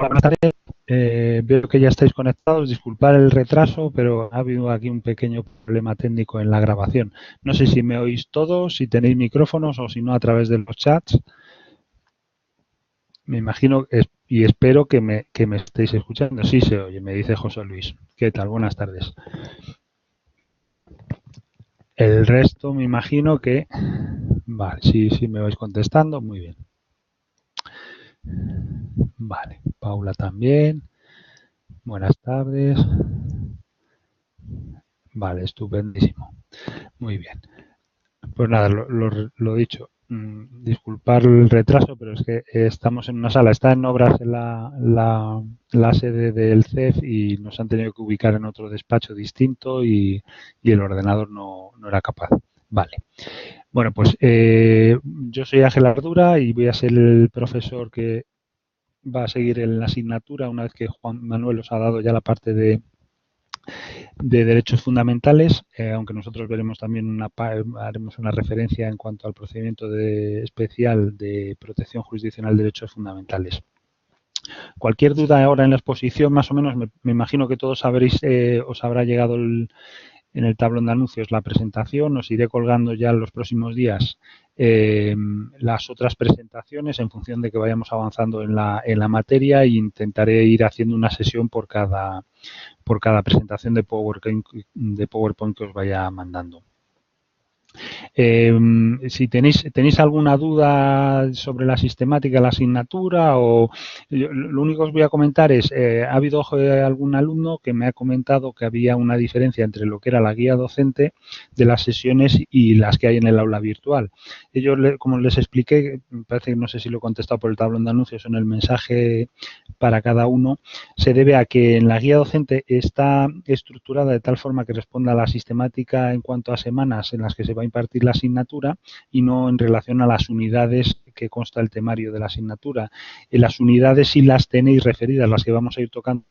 Hola, buenas tardes. Veo que ya estáis conectados. Disculpad el retraso, pero ha habido aquí un pequeño problema técnico en la grabación. No sé si me oís todos, si tenéis micrófonos o si no a través de los chats. Me imagino y espero que me estéis escuchando. Sí se oye, me dice José Luis. ¿Qué tal? Buenas tardes. El resto me imagino que... Vale, sí, sí me vais contestando. Muy bien. Vale, Paula también. Buenas tardes. Vale, estupendísimo. Muy bien. Pues nada, lo dicho. Disculpar el retraso, pero es que estamos en una sala. Está en obras la sede del CEF y nos han tenido que ubicar en otro despacho distinto y el ordenador no era capaz. Vale. Bueno, pues yo soy Ángel Ardura y voy a ser el profesor que va a seguir en la asignatura una vez que Juan Manuel os ha dado ya la parte de derechos fundamentales, aunque nosotros veremos también haremos una referencia en cuanto al procedimiento especial de protección jurisdiccional de derechos fundamentales. Cualquier duda ahora en la exposición, más o menos, me imagino que todos sabréis, os habrá llegado en el tablón de anuncios la presentación. Os iré colgando ya en los próximos días las otras presentaciones en función de que vayamos avanzando en la materia e intentaré ir haciendo una sesión por cada presentación de PowerPoint que os vaya mandando. Si tenéis alguna duda sobre la sistemática de la asignatura o lo único que os voy a comentar es, ha habido algún alumno que me ha comentado que había una diferencia entre lo que era la guía docente de las sesiones y las que hay en el aula virtual. Ellos, como les expliqué, me parece que no sé si lo he contestado por el tablón de anuncios o en el mensaje para cada uno, se debe a que en la guía docente está estructurada de tal forma que responda a la sistemática en cuanto a semanas en las que se va a impartir la asignatura y no en relación a las unidades que consta el temario de la asignatura. En las unidades sí las tenéis referidas, las que vamos a ir tocando.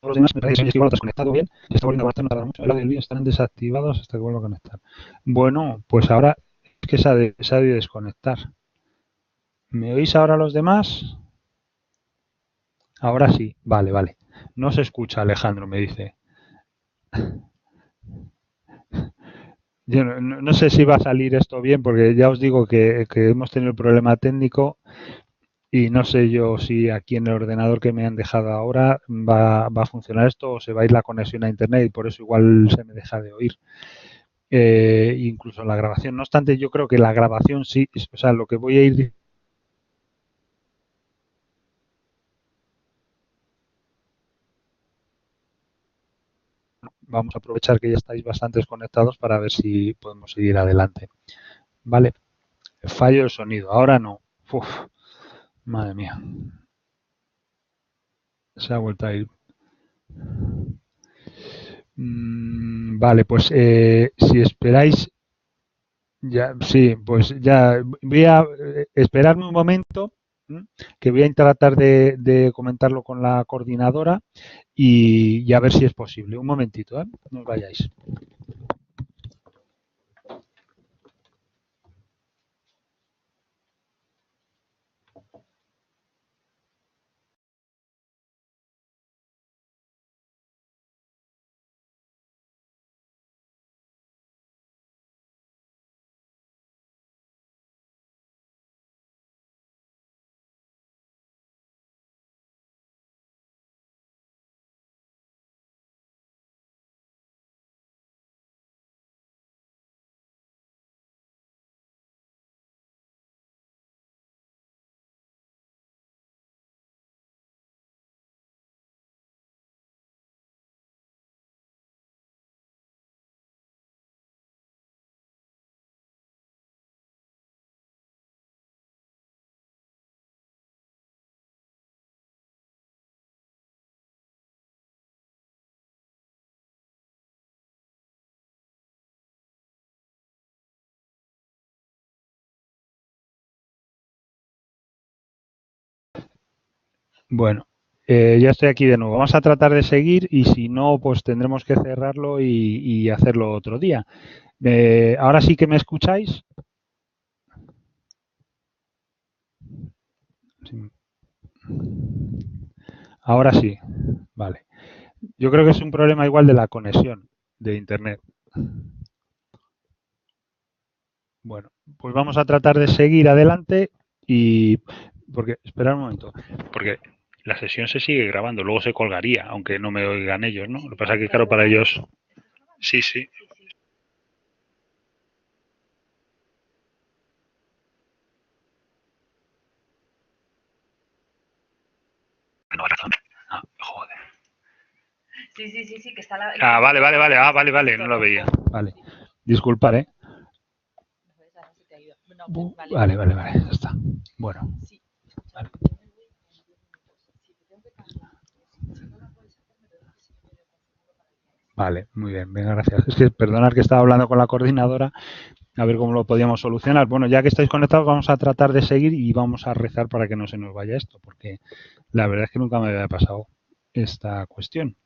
Los demás me parece que igual lo has conectado bien, se está volviendo a conectar, no tarda mucho. El audio y el vídeo estarán desactivados hasta que vuelva a conectar. Bueno, pues ahora es que se ha de desconectar. ¿Me oís ahora los demás? Ahora sí, vale, vale. No se escucha, Alejandro, me dice. Yo no sé si va a salir esto bien, porque ya os digo que hemos tenido el problema técnico y no sé yo si aquí en el ordenador que me han dejado ahora va a funcionar esto o se va a ir la conexión a internet y por eso igual se me deja de oír. Incluso la grabación. No obstante, yo creo que la grabación sí, o sea, lo que voy a ir vamos a aprovechar que ya estáis bastante conectados para ver si podemos seguir adelante. Vale, fallo el sonido, ahora no. Uf, madre mía, se ha vuelto a ir. Vale, pues si esperáis, ya, sí, pues ya voy a esperarme un momento, que voy a tratar de comentarlo con la coordinadora y a ver si es posible. Un momentito, ¿eh? No os vayáis. Bueno, ya estoy aquí de nuevo. Vamos a tratar de seguir y si no, pues tendremos que cerrarlo y hacerlo otro día. Ahora sí que me escucháis. Sí. Ahora sí. Vale. Yo creo que es un problema igual de la conexión de Internet. Bueno, pues vamos a tratar de seguir adelante y porque esperad un momento, porque la sesión se sigue grabando, luego se colgaría, aunque no me oigan ellos, ¿no? Lo que pasa es que claro para ellos sí, sí. No, razón. Ah, joder. Sí, que está la. Vale, vale, vale. Ah, vale, vale, no lo veía. Vale. Disculpar, ¿eh? Vale, vale, vale, ya está. Bueno. Vale. Vale, muy bien, venga, gracias. Es que perdonad que estaba hablando con la coordinadora a ver cómo lo podíamos solucionar. Bueno, ya que estáis conectados, vamos a tratar de seguir y vamos a rezar para que no se nos vaya esto, porque la verdad es que nunca me había pasado esta cuestión.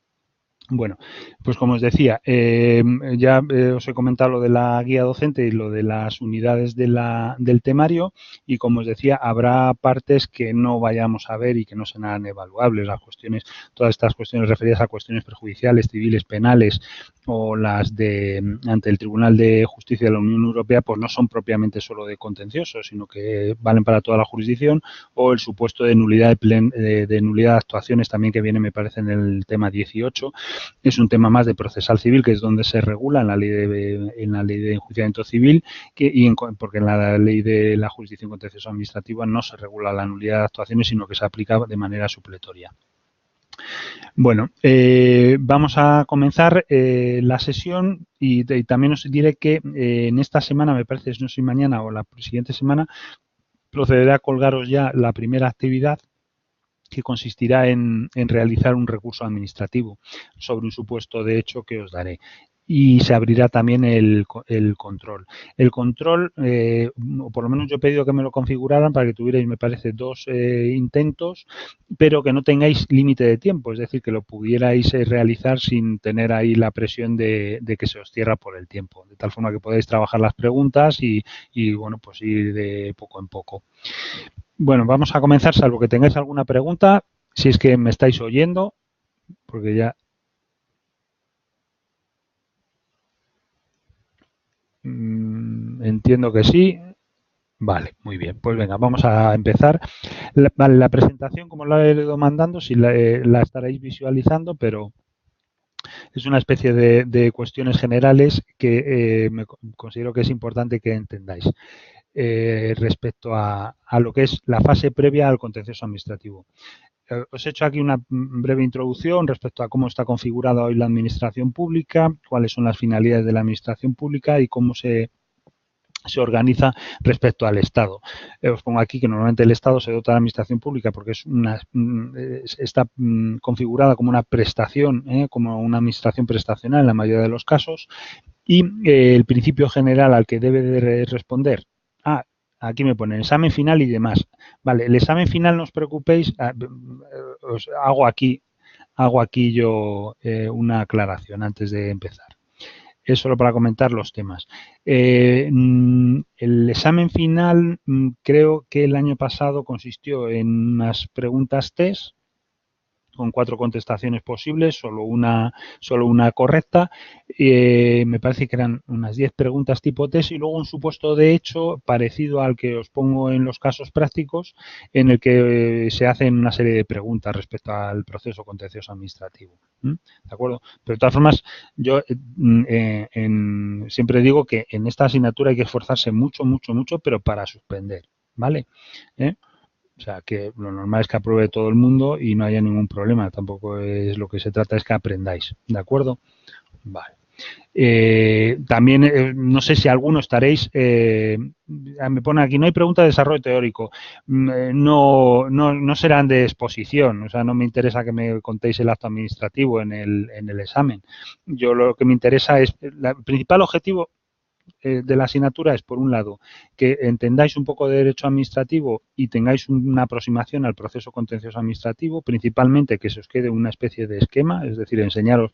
Bueno, pues como os decía, ya os he comentado lo de la guía docente y lo de las unidades del temario y como os decía, habrá partes que no vayamos a ver y que no serán evaluables. Las cuestiones, todas estas cuestiones referidas a cuestiones perjudiciales, civiles, penales o las de ante el Tribunal de Justicia de la Unión Europea, pues no son propiamente solo de contencioso, sino que valen para toda la jurisdicción o el supuesto de nulidad de nulidad de actuaciones también que viene, me parece, en el tema 18 es un tema más de procesal civil, que es donde se regula en la ley de enjuiciamiento civil, porque en la ley de la jurisdicción contenciosa administrativa no se regula la nulidad de actuaciones, sino que se aplica de manera supletoria. Bueno, vamos a comenzar la sesión y también os diré que en esta semana, me parece, no sé si mañana o la siguiente semana, procederé a colgaros ya la primera actividad que consistirá en realizar un recurso administrativo sobre un supuesto de hecho que os daré. Y se abrirá también el control. El control, o por lo menos yo he pedido que me lo configuraran para que tuvierais, me parece, dos intentos, pero que no tengáis límite de tiempo, es decir, que lo pudierais realizar sin tener ahí la presión de que se os cierra por el tiempo, de tal forma que podáis trabajar las preguntas y bueno, pues ir de poco en poco. Bueno, vamos a comenzar, salvo que tengáis alguna pregunta, si es que me estáis oyendo, porque ya entiendo que sí. Vale, muy bien. Pues venga, vamos a empezar. Vale, la presentación, como la he ido mandando, sí la estaréis visualizando, pero es una especie de cuestiones generales que considero que es importante que entendáis respecto a lo que es la fase previa al contencioso administrativo. Os he hecho aquí una breve introducción respecto a cómo está configurada hoy la administración pública, cuáles son las finalidades de la administración pública y cómo se organiza respecto al Estado. Os pongo aquí que normalmente el Estado se dota de la administración pública porque está configurada como una prestación, como una administración prestacional en la mayoría de los casos y el principio general al que debe de responder. Aquí me pone examen final y demás. Vale, el examen final no os preocupéis, os hago aquí yo una aclaración antes de empezar. Es solo para comentar los temas. El examen final creo que el año pasado consistió en unas preguntas test con 4 contestaciones posibles, solo una correcta. Me parece que eran unas 10 preguntas tipo test y luego un supuesto de hecho parecido al que os pongo en los casos prácticos, en el que se hacen una serie de preguntas respecto al proceso contencioso administrativo. ¿De acuerdo? Pero de todas formas, yo siempre digo que en esta asignatura hay que esforzarse mucho, mucho, mucho, pero para suspender. ¿Vale? O sea, que lo normal es que apruebe todo el mundo y no haya ningún problema. Tampoco es lo que se trata, es que aprendáis. ¿De acuerdo? Vale. También, no sé si alguno estaréis, me pone aquí, no hay pregunta de desarrollo teórico. No serán de exposición, o sea, no me interesa que me contéis el acto administrativo en el examen. Yo lo que me interesa es, el principal objetivo de la asignatura es, por un lado, que entendáis un poco de derecho administrativo y tengáis una aproximación al proceso contencioso administrativo, principalmente que se os quede una especie de esquema, es decir, enseñaros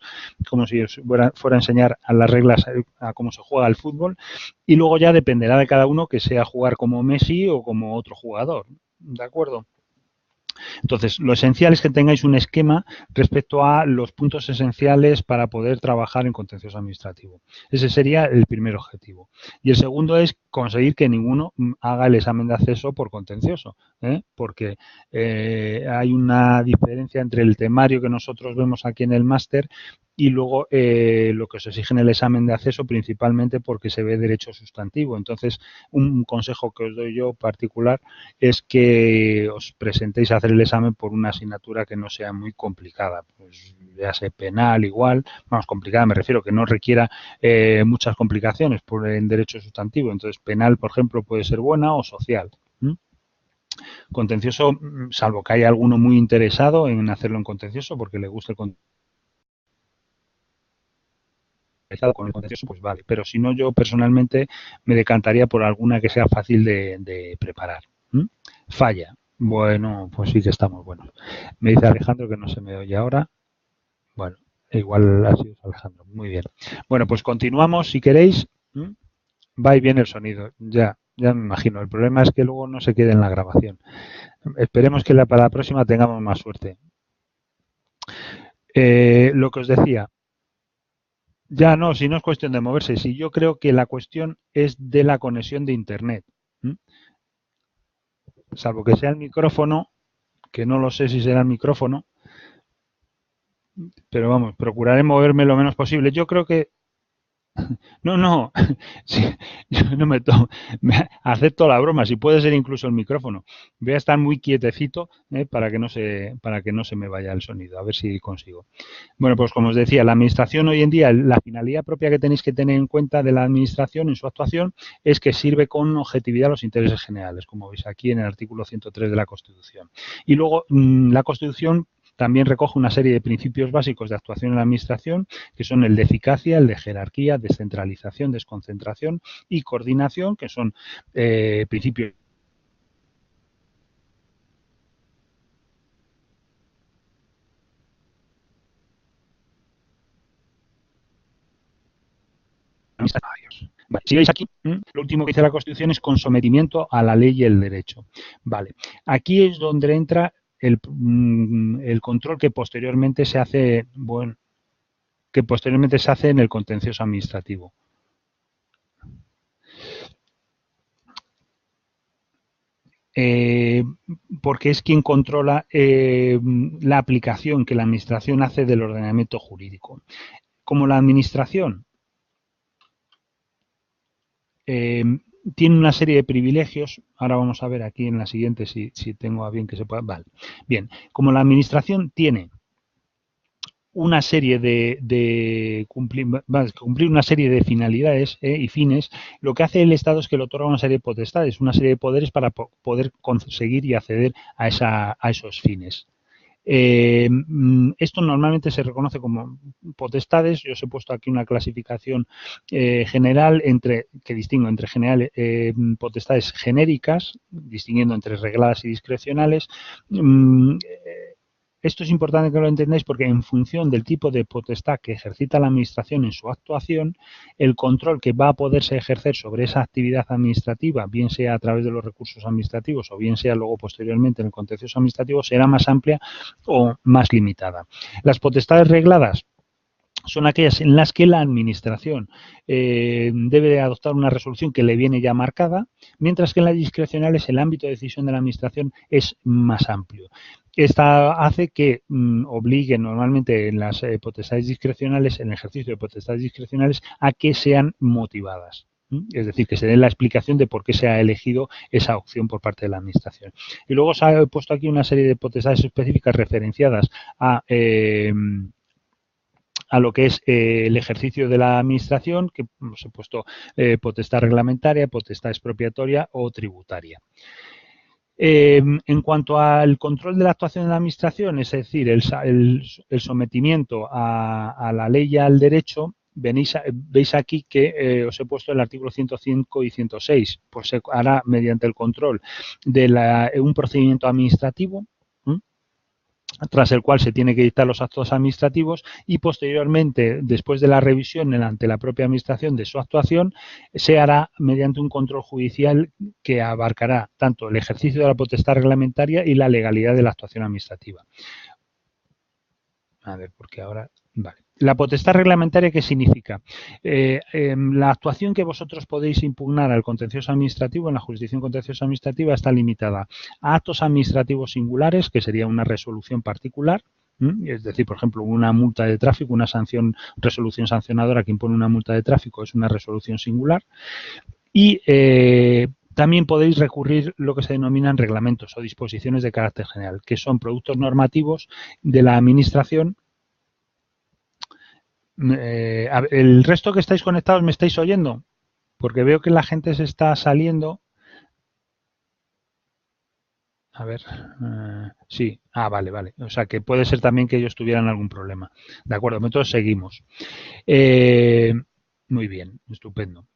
como si os fuera a enseñar a las reglas a cómo se juega el fútbol, y luego ya dependerá de cada uno que sea jugar como Messi o como otro jugador, ¿de acuerdo? Entonces, lo esencial es que tengáis un esquema respecto a los puntos esenciales para poder trabajar en contencioso administrativo. Ese sería el primer objetivo. Y el segundo es conseguir que ninguno haga el examen de acceso por contencioso, porque hay una diferencia entre el temario que nosotros vemos aquí en el máster y luego lo que os exige en el examen de acceso, principalmente porque se ve derecho sustantivo. Entonces, un consejo que os doy yo particular es que os presentéis a hacer el examen por una asignatura que no sea muy complicada, pues ya sea penal igual, vamos, complicada me refiero, que no requiera muchas complicaciones en derecho sustantivo. Entonces, penal, por ejemplo, puede ser buena o social. Contencioso, salvo que haya alguno muy interesado en hacerlo en contencioso porque le guste el contencioso con el contencioso, pues vale. Pero si no, yo personalmente me decantaría por alguna que sea fácil de preparar. Falla. Bueno, pues sí que estamos buenos. Me dice Alejandro que no se me oye ahora. Bueno, igual ha sido Alejandro. Muy bien. Bueno, pues continuamos si queréis. Va y viene el sonido. Ya me imagino. El problema es que luego no se quede en la grabación. Esperemos que para la próxima tengamos más suerte. Lo que os decía. Ya no, si no es cuestión de moverse, si yo creo que la cuestión es de la conexión de Internet. Salvo que sea el micrófono, que no lo sé si será el micrófono, pero vamos, procuraré moverme lo menos posible. Yo creo que no, sí, yo no acepto la broma, si puede ser incluso el micrófono. Voy a estar muy quietecito para que no se me vaya el sonido, a ver si consigo. Bueno, pues como os decía, la administración hoy en día, la finalidad propia que tenéis que tener en cuenta de la administración en su actuación es que sirve con objetividad a los intereses generales, como veis aquí en el artículo 103 de la Constitución. Y luego la Constitución también recoge una serie de principios básicos de actuación en la administración, que son el de eficacia, el de jerarquía, descentralización, desconcentración y coordinación, que son principios Vale, si veis aquí, lo último que dice la Constitución es con sometimiento a la ley y el derecho. Vale, aquí es donde entra el control que posteriormente se hace, en el contencioso administrativo. Porque es quien controla la aplicación que la administración hace del ordenamiento jurídico. Como la administración tiene una serie de privilegios, ahora vamos a ver aquí en la siguiente si tengo a bien que se pueda. Vale. Bien, como la administración tiene una serie de cumplir una serie de finalidades y fines, lo que hace el Estado es que le otorga una serie de potestades, una serie de poderes para poder conseguir y acceder a esos fines. Esto normalmente se reconoce como potestades. Yo os he puesto aquí una clasificación general que distingo entre potestades genéricas, distinguiendo entre regladas y discrecionales. Esto es importante que lo entendáis porque en función del tipo de potestad que ejercita la administración en su actuación, el control que va a poderse ejercer sobre esa actividad administrativa, bien sea a través de los recursos administrativos o bien sea luego posteriormente en el contencioso administrativo, será más amplia o más limitada. Las potestades regladas son aquellas en las que la administración debe de adoptar una resolución que le viene ya marcada, mientras que en las discrecionales el ámbito de decisión de la administración es más amplio. Esta hace que obligue normalmente en las potestades discrecionales, en el ejercicio de potestades discrecionales, a que sean motivadas. Es decir, que se dé la explicación de por qué se ha elegido esa opción por parte de la Administración. Y luego se ha puesto aquí una serie de potestades específicas referenciadas a lo que es el ejercicio de la Administración, que hemos puesto potestad reglamentaria, potestad expropiatoria o tributaria. En cuanto al control de la actuación de la Administración, es decir, el sometimiento a la ley y al derecho, veis aquí que os he puesto el artículo 105 y 106. Pues se hará mediante el control de un procedimiento administrativo, tras el cual se tiene que dictar los actos administrativos y posteriormente, después de la revisión ante la propia administración de su actuación, se hará mediante un control judicial que abarcará tanto el ejercicio de la potestad reglamentaria y la legalidad de la actuación administrativa. A ver, porque ahora... Vale. La potestad reglamentaria, ¿qué significa? La actuación que vosotros podéis impugnar al contencioso administrativo, en la jurisdicción contenciosa administrativa, está limitada a actos administrativos singulares, que sería una resolución particular, es decir, por ejemplo, una multa de tráfico, una resolución sancionadora que impone una multa de tráfico es una resolución singular. Y también podéis recurrir lo que se denominan reglamentos o disposiciones de carácter general, que son productos normativos de la administración. El resto que estáis conectados, ¿me estáis oyendo? Porque veo que la gente se está saliendo. A ver, sí. Vale. O sea, que puede ser también que ellos tuvieran algún problema. De acuerdo, nosotros seguimos. Muy bien, estupendo.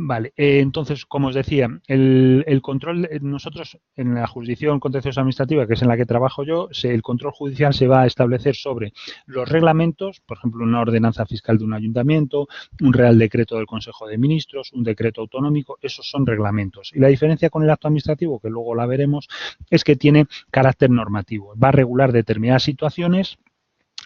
Vale, entonces, como os decía, el control, nosotros en la jurisdicción contenciosa administrativa, que es en la que trabajo yo, el control judicial se va a establecer sobre los reglamentos, por ejemplo, una ordenanza fiscal de un ayuntamiento, un real decreto del Consejo de Ministros, un decreto autonómico, esos son reglamentos. Y la diferencia con el acto administrativo, que luego la veremos, es que tiene carácter normativo, va a regular determinadas situaciones.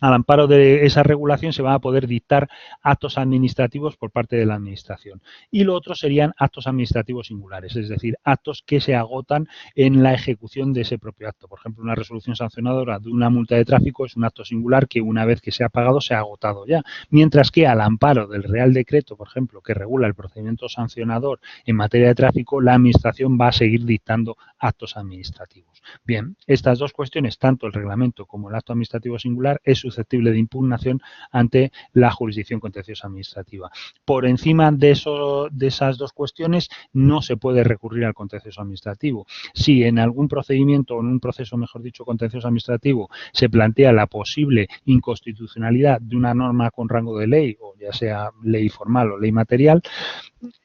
Al amparo de esa regulación se van a poder dictar actos administrativos por parte de la Administración. Y lo otro serían actos administrativos singulares, es decir, actos que se agotan en la ejecución de ese propio acto. Por ejemplo, una resolución sancionadora de una multa de tráfico es un acto singular que una vez que se ha pagado se ha agotado ya. Mientras que al amparo del Real Decreto, por ejemplo, que regula el procedimiento sancionador en materia de tráfico, la Administración va a seguir dictando actos administrativos. Bien, estas dos cuestiones, tanto el reglamento como el acto administrativo singular, es susceptible de impugnación ante la jurisdicción contenciosa administrativa. Por encima de esas dos cuestiones no se puede recurrir al contencioso administrativo. Si en algún procedimiento o en un proceso, mejor dicho, contencioso administrativo se plantea la posible inconstitucionalidad de una norma con rango de ley, o ya sea ley formal o ley material,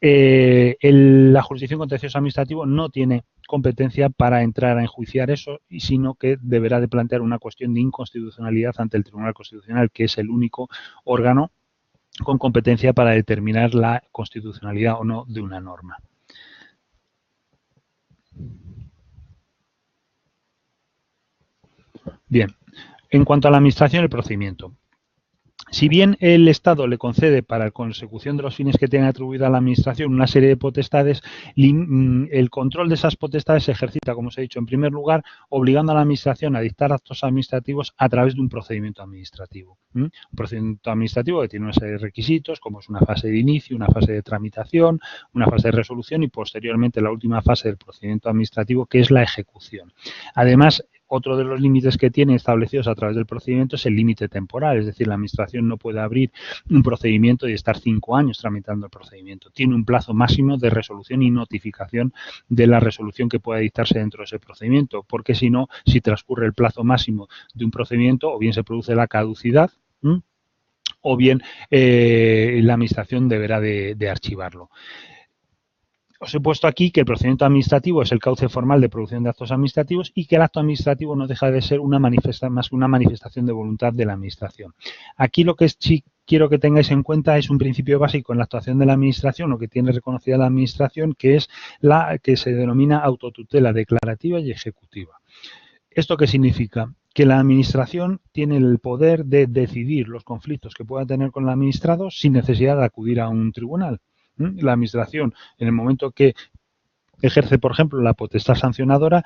la jurisdicción contencioso administrativo no tiene competencia para entrar a enjuiciar eso, sino que deberá de plantear una cuestión de inconstitucionalidad ante el Tribunal Constitucional, que es el único órgano con competencia para determinar la constitucionalidad o no de una norma. Bien, en cuanto a la administración, el procedimiento. Si bien el Estado le concede para la consecución de los fines que tiene atribuida a la Administración una serie de potestades, el control de esas potestades se ejercita, como os he dicho, en primer lugar, obligando a la Administración a dictar actos administrativos a través de un procedimiento administrativo. Un procedimiento administrativo que tiene una serie de requisitos, como es una fase de inicio, una fase de tramitación, una fase de resolución y posteriormente la última fase del procedimiento administrativo, que es la ejecución. Además, otro de los límites que tiene establecidos a través del procedimiento es el límite temporal, es decir, la Administración no puede abrir un procedimiento y estar 5 años tramitando el procedimiento. Tiene un plazo máximo de resolución y notificación de la resolución que pueda dictarse dentro de ese procedimiento, porque si no, si transcurre el plazo máximo de un procedimiento, o bien se produce la caducidad, o bien la Administración deberá de archivarlo. Os he puesto aquí que el procedimiento administrativo es el cauce formal de producción de actos administrativos y que el acto administrativo no deja de ser más que una manifestación de voluntad de la Administración. Aquí lo que sí quiero que tengáis en cuenta es un principio básico en la actuación de la Administración, o que tiene reconocida la Administración, que es la que se denomina autotutela declarativa y ejecutiva. ¿Esto qué significa? Que la Administración tiene el poder de decidir los conflictos que pueda tener con el administrado sin necesidad de acudir a un tribunal. La Administración, en el momento que ejerce, por ejemplo, la potestad sancionadora,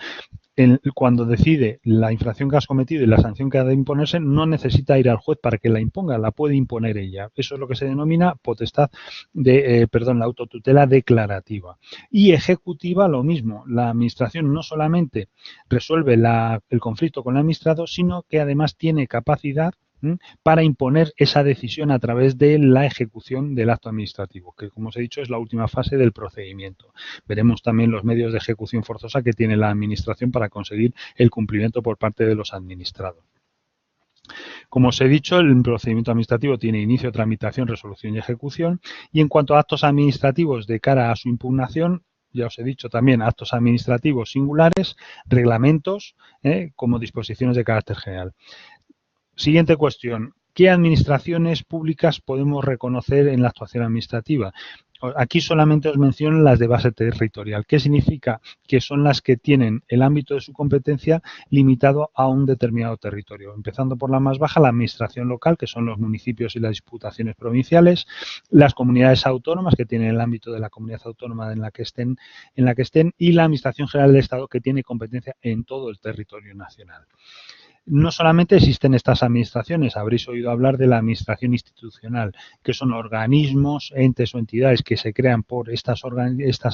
cuando decide la infracción que has cometido y la sanción que ha de imponerse, no necesita ir al juez para que la imponga, la puede imponer ella. Eso es lo que se denomina la autotutela declarativa. Y ejecutiva, lo mismo. La Administración no solamente resuelve el conflicto con el administrado, sino que además tiene capacidad para imponer esa decisión a través de la ejecución del acto administrativo, que, como os he dicho, es la última fase del procedimiento. Veremos también los medios de ejecución forzosa que tiene la Administración para conseguir el cumplimiento por parte de los administrados. Como os he dicho, el procedimiento administrativo tiene inicio, tramitación, resolución y ejecución. Y en cuanto a actos administrativos de cara a su impugnación, ya os he dicho también actos administrativos singulares, reglamentos, como disposiciones de carácter general. Siguiente cuestión. ¿Qué administraciones públicas podemos reconocer en la actuación administrativa? Aquí solamente os menciono las de base territorial. ¿Qué significa? Que son las que tienen el ámbito de su competencia limitado a un determinado territorio. Empezando por la más baja, la administración local, que son los municipios y las diputaciones provinciales, las comunidades autónomas, que tienen el ámbito de la comunidad autónoma en la que estén, y la Administración General del Estado, que tiene competencia en todo el territorio nacional. No solamente existen estas administraciones, habréis oído hablar de la administración institucional, que son organismos, entes o entidades que se crean por estas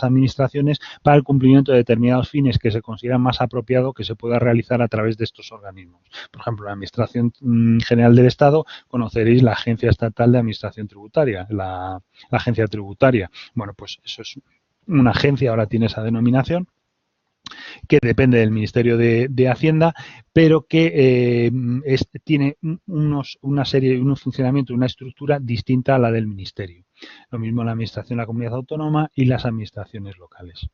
administraciones para el cumplimiento de determinados fines que se consideran más apropiado que se pueda realizar a través de estos organismos. Por ejemplo, la Administración General del Estado, conoceréis la Agencia Estatal de Administración Tributaria, la Agencia Tributaria. Bueno, pues eso es una agencia, ahora tiene esa denominación, que depende del Ministerio de Hacienda, pero que tiene una serie, un funcionamiento, una estructura distinta a la del Ministerio. Lo mismo la Administración de la Comunidad Autónoma y las administraciones locales.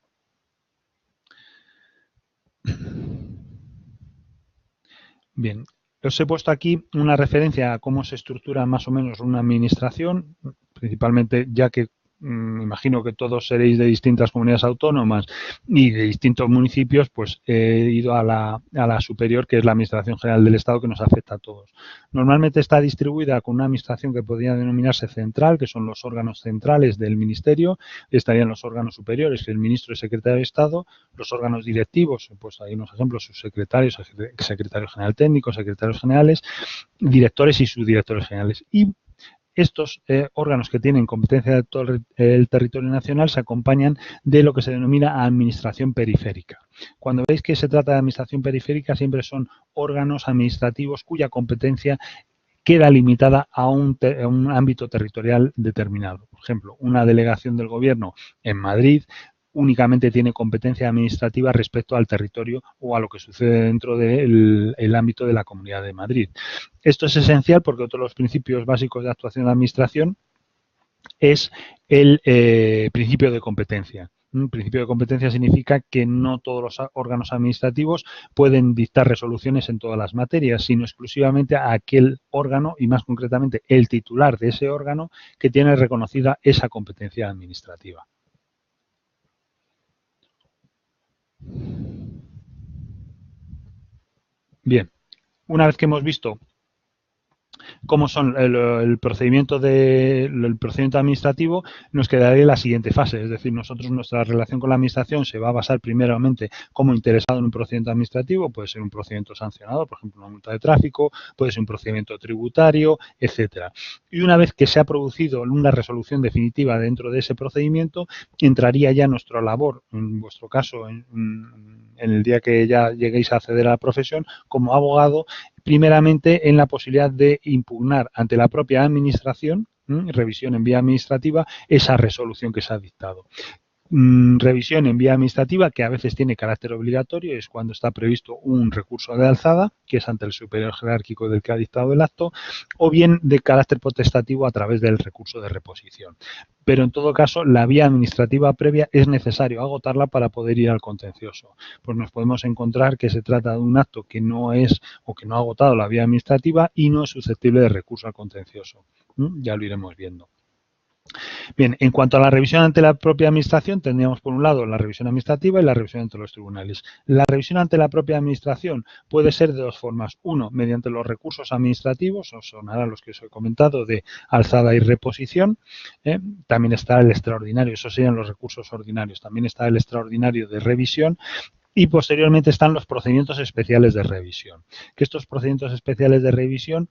Bien, os he puesto aquí una referencia a cómo se estructura más o menos una administración, principalmente ya que me imagino que todos seréis de distintas comunidades autónomas y de distintos municipios, pues he ido a la superior, que es la Administración General del Estado, que nos afecta a todos. Normalmente está distribuida con una administración que podría denominarse central, que son los órganos centrales del Ministerio, estarían los órganos superiores, que es el Ministro y Secretario de Estado, los órganos directivos, pues hay unos ejemplos, subsecretarios, secretario general técnico, secretarios generales, directores y subdirectores generales. Y estos órganos que tienen competencia de todo el territorio nacional se acompañan de lo que se denomina administración periférica. Cuando veis que se trata de administración periférica, siempre son órganos administrativos cuya competencia queda limitada a un ámbito territorial determinado. Por ejemplo, una delegación del Gobierno en Madrid únicamente tiene competencia administrativa respecto al territorio o a lo que sucede dentro del ámbito de la Comunidad de Madrid. Esto es esencial porque otro de los principios básicos de actuación de la Administración es el principio de competencia. Un principio de competencia significa que no todos los órganos administrativos pueden dictar resoluciones en todas las materias, sino exclusivamente a aquel órgano y más concretamente el titular de ese órgano que tiene reconocida esa competencia administrativa. Bien, una vez que hemos visto cómo son el procedimiento administrativo, nos quedaría la siguiente fase. Es decir, nosotros nuestra relación con la administración se va a basar primeramente como interesado en un procedimiento administrativo, puede ser un procedimiento sancionado, por ejemplo, una multa de tráfico, puede ser un procedimiento tributario, etcétera. Y una vez que se ha producido una resolución definitiva dentro de ese procedimiento, entraría ya nuestra labor, en vuestro caso, en el día que ya lleguéis a acceder a la profesión, como abogado, primeramente en la posibilidad de impugnar ante la propia administración, revisión en vía administrativa, esa resolución que se ha dictado. Revisión en vía administrativa que a veces tiene carácter obligatorio, es cuando está previsto un recurso de alzada, que es ante el superior jerárquico del que ha dictado el acto, o bien de carácter potestativo a través del recurso de reposición. Pero en todo caso, la vía administrativa previa es necesario agotarla para poder ir al contencioso. Pues nos podemos encontrar que se trata de un acto que no es o que no ha agotado la vía administrativa y no es susceptible de recurso al contencioso. Ya lo iremos viendo. Bien, en cuanto a la revisión ante la propia administración, tendríamos por un lado la revisión administrativa y la revisión ante los tribunales. La revisión ante la propia administración puede ser de dos formas. Uno, mediante los recursos administrativos, os sonarán los que os he comentado de alzada y reposición. También está el extraordinario, esos serían los recursos ordinarios. También está el extraordinario de revisión. Y posteriormente están los procedimientos especiales de revisión. Que estos procedimientos especiales de revisión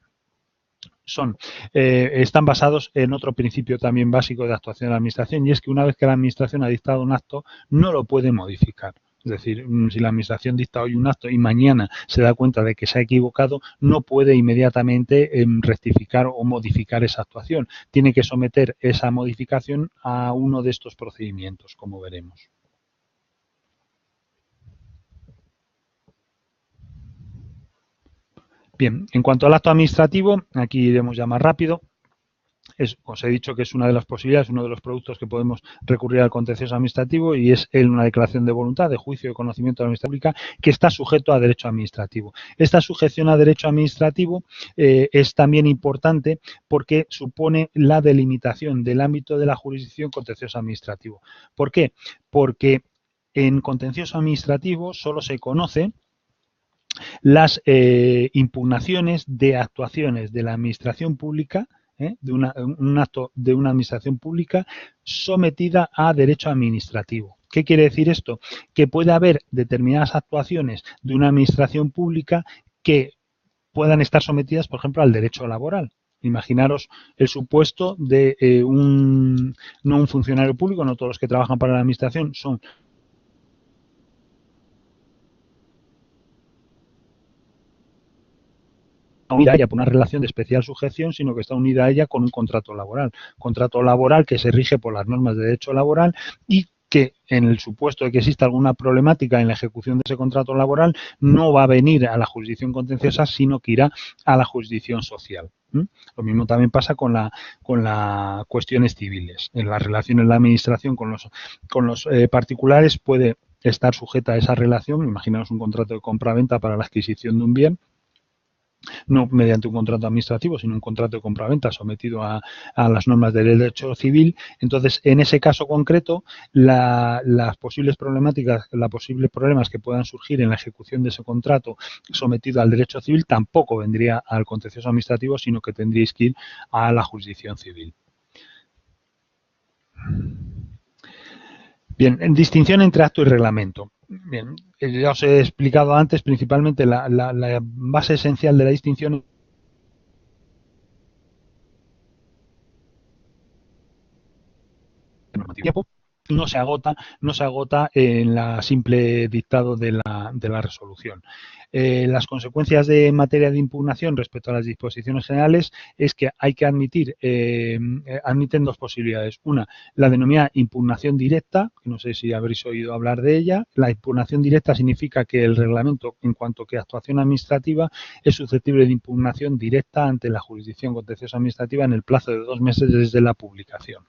están basados en otro principio también básico de actuación de la Administración, y es que una vez que la Administración ha dictado un acto, no lo puede modificar. Es decir, si la Administración dicta hoy un acto y mañana se da cuenta de que se ha equivocado, no puede inmediatamente rectificar o modificar esa actuación. Tiene que someter esa modificación a uno de estos procedimientos, como veremos. Bien, en cuanto al acto administrativo, aquí iremos ya más rápido. Os he dicho que es una de las posibilidades, uno de los productos que podemos recurrir al contencioso administrativo y es una declaración de voluntad, de juicio de conocimiento de la administración pública que está sujeto a derecho administrativo. Esta sujeción a derecho administrativo es también importante porque supone la delimitación del ámbito de la jurisdicción contencioso administrativo. ¿Por qué? Porque en contencioso administrativo solo se conoce las impugnaciones de actuaciones de la administración pública, un acto de una administración pública sometida a derecho administrativo. ¿Qué quiere decir esto? Que puede haber determinadas actuaciones de una administración pública que puedan estar sometidas, por ejemplo, al derecho laboral. Imaginaros el supuesto de no un funcionario público, no todos los que trabajan para la administración son unida a ella por una relación de especial sujeción, sino que está unida a ella con un contrato laboral que se rige por las normas de derecho laboral y que en el supuesto de que exista alguna problemática en la ejecución de ese contrato laboral no va a venir a la jurisdicción contenciosa, sino que irá a la jurisdicción social. Lo mismo también pasa con las cuestiones civiles. En la relación en la administración con los particulares puede estar sujeta a esa relación. Imaginaos un contrato de compra-venta para la adquisición de un bien, no mediante un contrato administrativo, sino un contrato de compraventa sometido a las normas del derecho civil. Entonces, en ese caso concreto, las posibles problemáticas, los posibles problemas que puedan surgir en la ejecución de ese contrato sometido al derecho civil tampoco vendría al contencioso administrativo, sino que tendríais que ir a la jurisdicción civil. Bien, en distinción entre acto y reglamento. Bien, ya os he explicado antes, principalmente la base esencial de la distinción tiempo no se agota en la simple dictado de la resolución. Las consecuencias de materia de impugnación respecto a las disposiciones generales es que hay que admiten dos posibilidades. Una, la denominada impugnación directa, que no sé si habréis oído hablar de ella. La impugnación directa significa que el reglamento, en cuanto que actuación administrativa, es susceptible de impugnación directa ante la jurisdicción contenciosa administrativa en el plazo de 2 meses desde la publicación.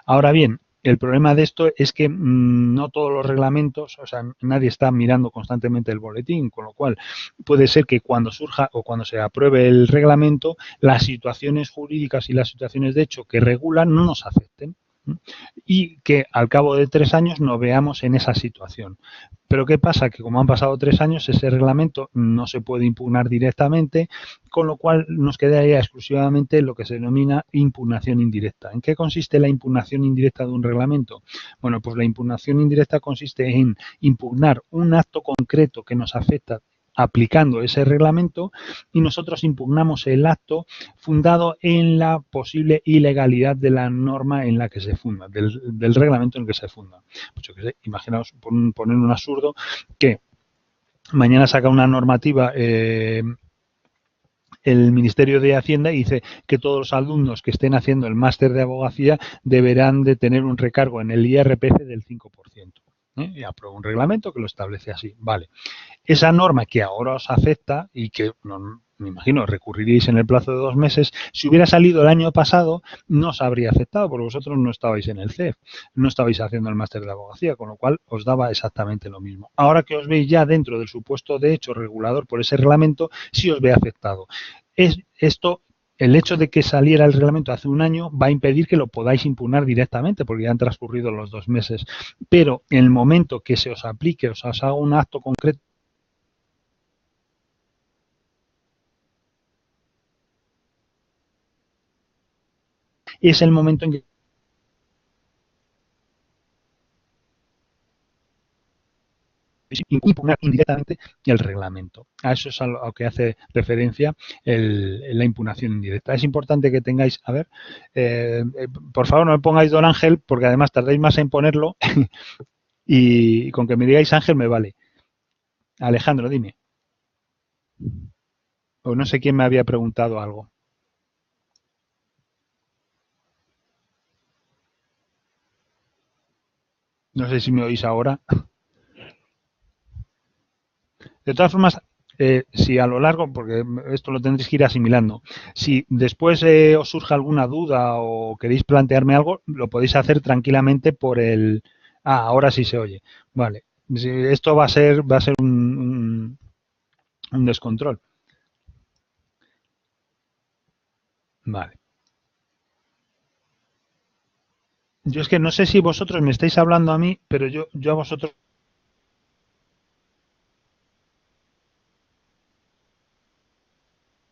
Ahora bien, el problema de esto es que no todos los reglamentos, o sea, nadie está mirando constantemente el boletín, con lo cual puede ser que cuando surja o cuando se apruebe el reglamento, las situaciones jurídicas y las situaciones de hecho que regulan no nos afecten y que al cabo de 3 años nos veamos en esa situación. Pero ¿qué pasa? Que como han pasado 3 años, ese reglamento no se puede impugnar directamente, con lo cual nos quedaría exclusivamente lo que se denomina impugnación indirecta. ¿En qué consiste la impugnación indirecta de un reglamento? Bueno, pues la impugnación indirecta consiste en impugnar un acto concreto que nos afecta aplicando ese reglamento y nosotros impugnamos el acto fundado en la posible ilegalidad de la norma en la que se funda, del reglamento en el que se funda. Pues yo qué sé, imaginaos poner un absurdo que mañana saca una normativa el Ministerio de Hacienda y dice que todos los alumnos que estén haciendo el máster de abogacía deberán de tener un recargo en el IRPF del 5%. Y aprueba un reglamento que lo establece así. Vale. Esa norma que ahora os afecta y que me imagino recurriríais en el plazo de 2 meses, si hubiera salido el año pasado no os habría afectado porque vosotros no estabais en el CEF, no estabais haciendo el máster de abogacía, con lo cual os daba exactamente lo mismo. Ahora que os veis ya dentro del supuesto de hecho regulador por ese reglamento, sí os ve afectado. El hecho de que saliera el reglamento hace un año va a impedir que lo podáis impugnar directamente porque ya han transcurrido los 2 meses. Pero en el momento que se os aplique, os haga un acto concreto, es el momento en que impugnar indirectamente el reglamento. A eso es a lo que hace referencia la impugnación indirecta. Es importante que tengáis, a ver, por favor no me pongáis don Ángel, porque además tardáis más en ponerlo y con que me digáis Ángel me vale. Alejandro, dime. O no sé quién me había preguntado algo. No sé si me oís ahora. De todas formas, si a lo largo, porque esto lo tendréis que ir asimilando, si después os surge alguna duda o queréis plantearme algo, lo podéis hacer tranquilamente por el... Ah, ahora sí se oye. Vale. Si esto va a ser un descontrol. Vale. Yo es que no sé si vosotros me estáis hablando a mí, pero yo a vosotros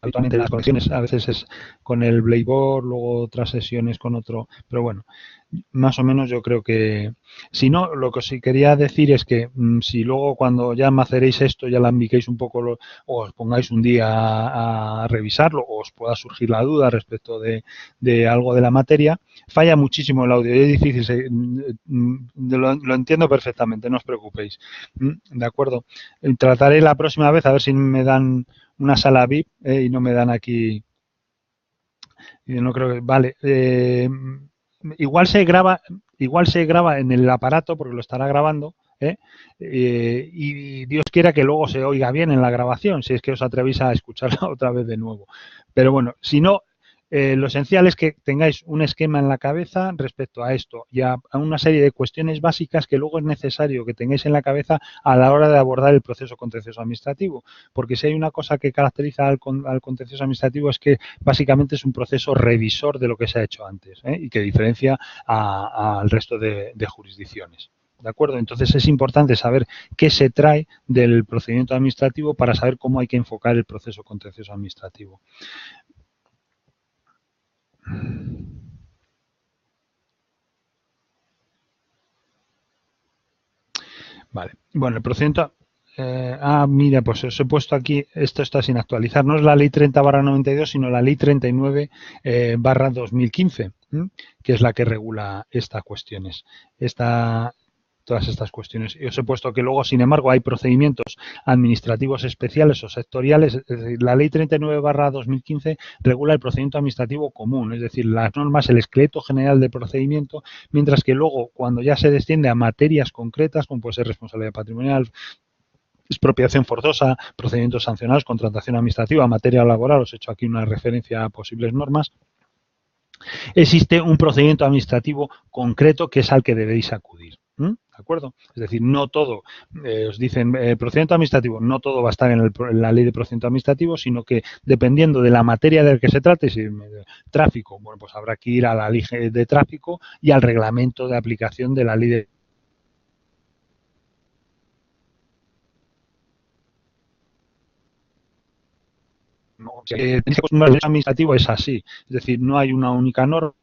habitualmente las conexiones a veces es con el Playboard, luego otras sesiones con otro, pero bueno, más o menos yo creo que, si no, lo que sí quería decir es que si luego cuando ya maceréis esto, ya la ambiquéis un poco o os pongáis un día a revisarlo o os pueda surgir la duda respecto de algo de la materia, falla muchísimo el audio, es difícil, lo entiendo perfectamente, no os preocupéis, ¿de acuerdo? Trataré la próxima vez a ver si me dan una sala VIP y no me dan aquí. Y no creo que. Vale. Igual se graba en el aparato porque lo estará grabando. Y Dios quiera que luego se oiga bien en la grabación, si es que os atrevéis a escucharla otra vez de nuevo. Pero bueno, si no, lo esencial es que tengáis un esquema en la cabeza respecto a esto y a una serie de cuestiones básicas que luego es necesario que tengáis en la cabeza a la hora de abordar el proceso contencioso administrativo. Porque si hay una cosa que caracteriza al contencioso administrativo es que básicamente es un proceso revisor de lo que se ha hecho antes y que diferencia al resto de jurisdicciones. ¿De acuerdo? Entonces es importante saber qué se trae del procedimiento administrativo para saber cómo hay que enfocar el proceso contencioso administrativo. Vale. Bueno, el procedimiento... mira, pues os he puesto aquí, esto está sin actualizar, no es la ley 30/92, sino la ley 39/2015, que es la que regula estas cuestiones. Todas estas cuestiones. Y os he puesto que luego, sin embargo, hay procedimientos administrativos especiales o sectoriales. Es decir, la ley 39/2015 regula el procedimiento administrativo común, es decir, las normas, el esqueleto general del procedimiento, mientras que luego, cuando ya se desciende a materias concretas, como puede ser responsabilidad patrimonial, expropiación forzosa, procedimientos sancionados, contratación administrativa, materia laboral, os he hecho aquí una referencia a posibles normas, existe un procedimiento administrativo concreto que es al que debéis acudir. ¿De acuerdo? Es decir, no todo, os dicen, procedimiento administrativo, no todo va a estar en la ley de procedimiento administrativo, sino que dependiendo de la materia del que se trate, si tráfico, bueno, pues habrá que ir a la ley de tráfico y al reglamento de aplicación de la ley de tenéis que acostumbrar al derecho administrativo es así, es decir, no hay una única norma.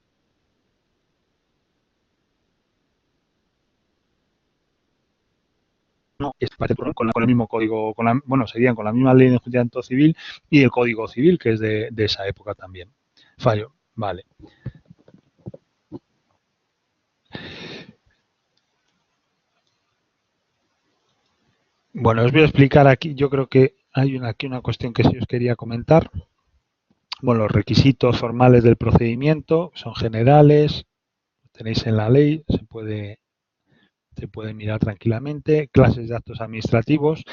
No, es con el mismo código, bueno, serían con la misma ley de enjuiciamiento civil y el código civil, que es de esa época también. Fallo, vale. Bueno, os voy a explicar aquí, yo creo que hay aquí una cuestión que sí os quería comentar. Bueno, los requisitos formales del procedimiento son generales, tenéis en la ley, se puede mirar tranquilamente. Clases de actos administrativos.